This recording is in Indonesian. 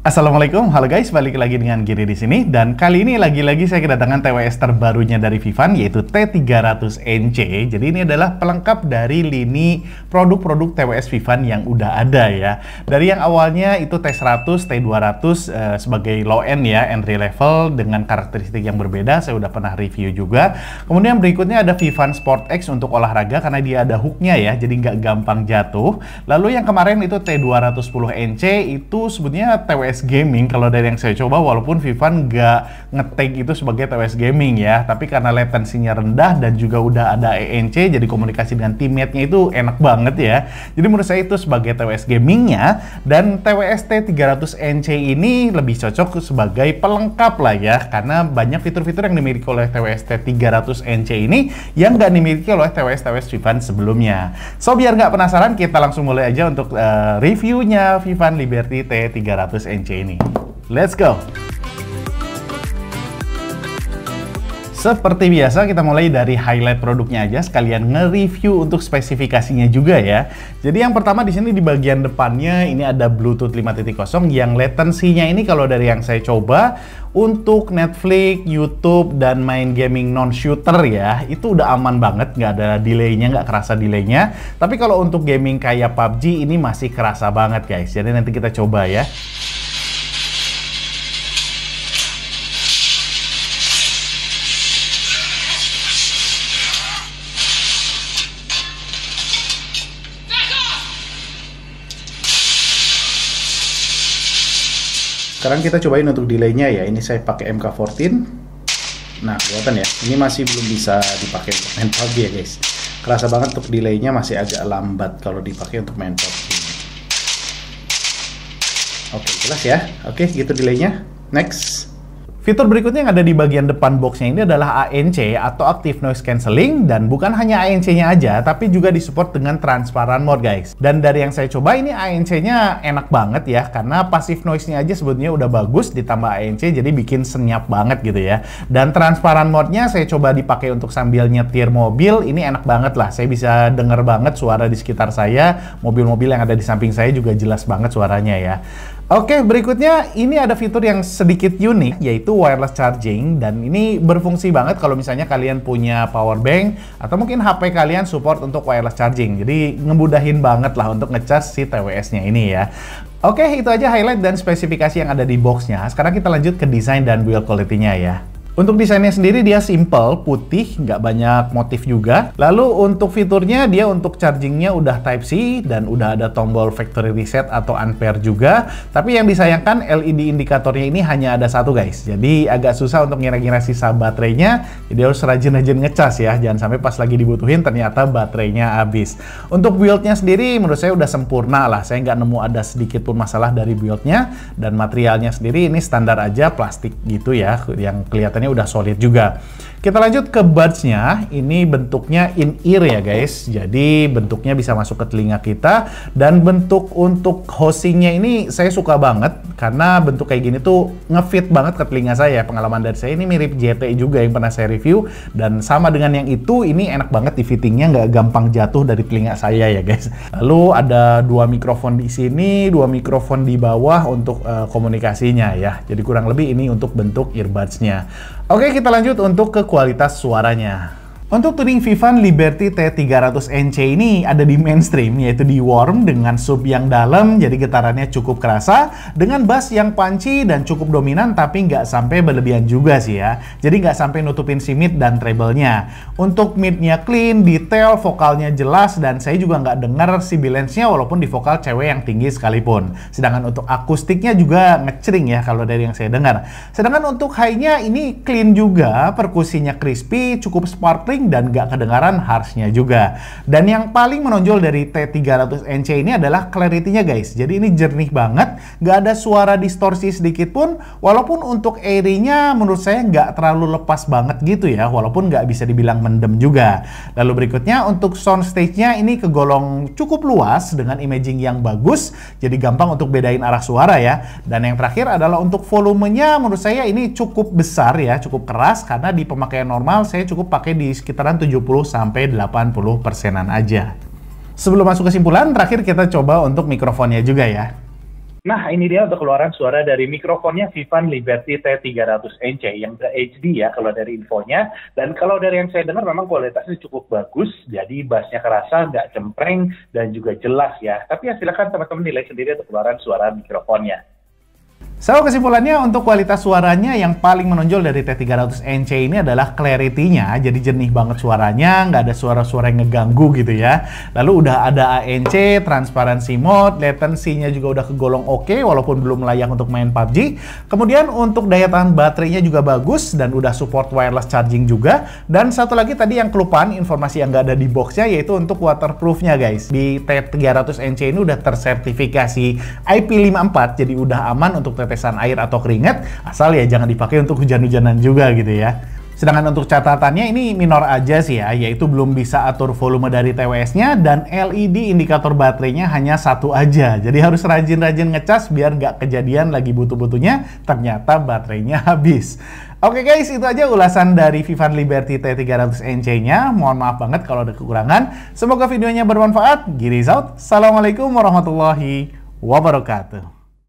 Assalamualaikum, halo guys, balik lagi dengan Giri di sini. Dan kali ini lagi-lagi saya kedatangan TWS terbarunya dari Vivan, yaitu T300NC. Jadi ini adalah pelengkap dari lini produk-produk TWS Vivan yang udah ada ya. Dari yang awalnya itu T100, T200 sebagai low end ya, entry level dengan karakteristik yang berbeda. Saya udah pernah review juga. Kemudian berikutnya ada Vivan Sport X untuk olahraga karena dia ada hooknya ya, jadi nggak gampang jatuh. Lalu yang kemarin itu T210NC itu sebetulnya TWS gaming kalau dari yang saya coba, walaupun Vivan nggak nge-tag itu sebagai TWS gaming ya, tapi karena latensinya rendah dan juga udah ada ENC, jadi komunikasi dengan teammate-nya itu enak banget ya. Jadi menurut saya itu sebagai TWS gamingnya, dan TWS T300NC ini lebih cocok sebagai pelengkap lah ya, karena banyak fitur-fitur yang dimiliki oleh TWS T300NC ini yang nggak dimiliki oleh TWS Vivan sebelumnya. So biar nggak penasaran, kita langsung mulai aja untuk reviewnya Vivan Liberty T300NC ini. Let's go! Seperti biasa, kita mulai dari highlight produknya aja, sekalian nge-review untuk spesifikasinya juga ya. Jadi yang pertama di sini di bagian depannya ini ada Bluetooth 5.0 yang latensinya ini kalau dari yang saya coba untuk Netflix, YouTube, dan main gaming non-shooter ya, itu udah aman banget, nggak ada delaynya, nggak kerasa delaynya. Tapi kalau untuk gaming kayak PUBG ini masih kerasa banget guys, jadi nanti kita coba ya. Sekarang kita cobain untuk delaynya ya. Ini saya pakai MK14. Nah, kelihatan ya. Ini masih belum bisa dipakai untuk main PUBG ya guys. Kerasa banget untuk delaynya masih agak lambat kalau dipakai untuk main PUBG. Oke, jelas ya. Oke, gitu delaynya. Next. Fitur berikutnya yang ada di bagian depan boxnya ini adalah ANC atau Active Noise Cancelling, dan bukan hanya ANC-nya aja, tapi juga disupport dengan transparan mode guys. Dan dari yang saya coba ini ANC-nya enak banget ya, karena passive noise-nya aja sebetulnya udah bagus, ditambah ANC jadi bikin senyap banget gitu ya. Dan transparan mode-nya saya coba dipakai untuk sambil nyetir mobil, ini enak banget lah. Saya bisa denger banget suara di sekitar saya, mobil-mobil yang ada di samping saya juga jelas banget suaranya ya. Oke, berikutnya ini ada fitur yang sedikit unik, yaitu wireless charging, dan ini berfungsi banget kalau misalnya kalian punya power bank atau mungkin HP kalian support untuk wireless charging. Jadi ngemudahin banget lah untuk ngecas si TWS-nya ini ya. Oke, itu aja highlight dan spesifikasi yang ada di boxnya. Sekarang kita lanjut ke desain dan build quality-nya ya. Untuk desainnya sendiri dia simple, putih, nggak banyak motif juga. Lalu untuk fiturnya dia untuk chargingnya udah Type-C dan udah ada tombol factory reset atau unpair juga. Tapi yang disayangkan LED indikatornya ini hanya ada satu guys. Jadi agak susah untuk ngira-ngira sisa baterainya. Jadi harus rajin-rajin ngecas ya. Jangan sampai pas lagi dibutuhin ternyata baterainya habis. Untuk build-nya sendiri menurut saya udah sempurna lah. Saya nggak nemu ada sedikit pun masalah dari build-nya. Dan materialnya sendiri ini standar aja, plastik gitu ya. Yang kelihatannya udah solid juga. Kita lanjut ke buds-nya. Ini bentuknya in-ear ya guys. Jadi bentuknya bisa masuk ke telinga kita. Dan bentuk untuk housingnya ini saya suka banget. Karena bentuk kayak gini tuh ngefit banget ke telinga saya. Pengalaman dari saya ini mirip JT juga yang pernah saya review. Dan sama dengan yang itu, ini enak banget di fittingnya, nggak gampang jatuh dari telinga saya ya guys. Lalu ada dua mikrofon di sini, dua mikrofon di bawah untuk komunikasinya ya. Jadi kurang lebih ini untuk bentuk earbuds-nya. Oke, kita lanjut untuk ke kualitas suaranya. Untuk tuning Vivan Liberty T300NC ini ada di mainstream, yaitu di warm dengan sub yang dalam, jadi getarannya cukup kerasa, dengan bass yang punchy dan cukup dominan, tapi nggak sampai berlebihan juga sih ya. Jadi nggak sampai nutupin si mid dan treble-nya. Untuk mid-nya clean, detail, vokalnya jelas, dan saya juga nggak dengar sibilance-nya walaupun di vokal cewek yang tinggi sekalipun. Sedangkan untuk akustiknya juga ngecering ya kalau dari yang saya dengar. Sedangkan untuk high-nya ini clean juga, perkusinya crispy, cukup sparkling, dan gak kedengaran harshnya juga. Dan yang paling menonjol dari T300NC ini adalah clarity-nya guys. Jadi ini jernih banget, gak ada suara distorsi sedikit pun, walaupun untuk airy-nya menurut saya gak terlalu lepas banget gitu ya, walaupun gak bisa dibilang mendem juga. Lalu berikutnya untuk sound stage-nya ini kegolong cukup luas dengan imaging yang bagus, jadi gampang untuk bedain arah suara ya. Dan yang terakhir adalah untuk volumenya, menurut saya ini cukup besar ya, cukup keras, karena di pemakaian normal saya cukup pakai di sekitaran 70-80%-an aja. Sebelum masuk kesimpulan, terakhir kita coba untuk mikrofonnya juga ya. Nah, ini dia untuk keluaran suara dari mikrofonnya Vivan Liberty T300NC yang HD ya kalau dari infonya. Dan kalau dari yang saya dengar memang kualitasnya cukup bagus, jadi bassnya kerasa, nggak cempreng, dan juga jelas ya. Tapi ya silakan teman-teman nilai sendiri untuk keluaran suara mikrofonnya. So, kesimpulannya untuk kualitas suaranya yang paling menonjol dari T300NC ini adalah clarity-nya, jadi jernih banget suaranya, nggak ada suara-suara yang ngeganggu gitu ya. Lalu udah ada ANC, transparency mode, latency-nya juga udah kegolong oke, walaupun belum layak untuk main PUBG. Kemudian untuk daya tahan baterainya juga bagus, dan udah support wireless charging juga. Dan satu lagi tadi yang kelupaan, informasi yang nggak ada di box-nya, yaitu untuk waterproof-nya guys. Di T300NC ini udah tersertifikasi IP54, jadi udah aman untuk tetesan air atau keringat, asal ya jangan dipakai untuk hujan-hujanan juga gitu ya. Sedangkan untuk catatannya ini minor aja sih ya, yaitu belum bisa atur volume dari TWS-nya dan LED indikator baterainya hanya satu aja. Jadi harus rajin-rajin ngecas biar nggak kejadian lagi butuh-butuhnya ternyata baterainya habis. Oke guys, itu aja ulasan dari Vivan Liberty T300NC-nya. Mohon maaf banget kalau ada kekurangan. Semoga videonya bermanfaat. Giris out. Assalamualaikum warahmatullahi wabarakatuh.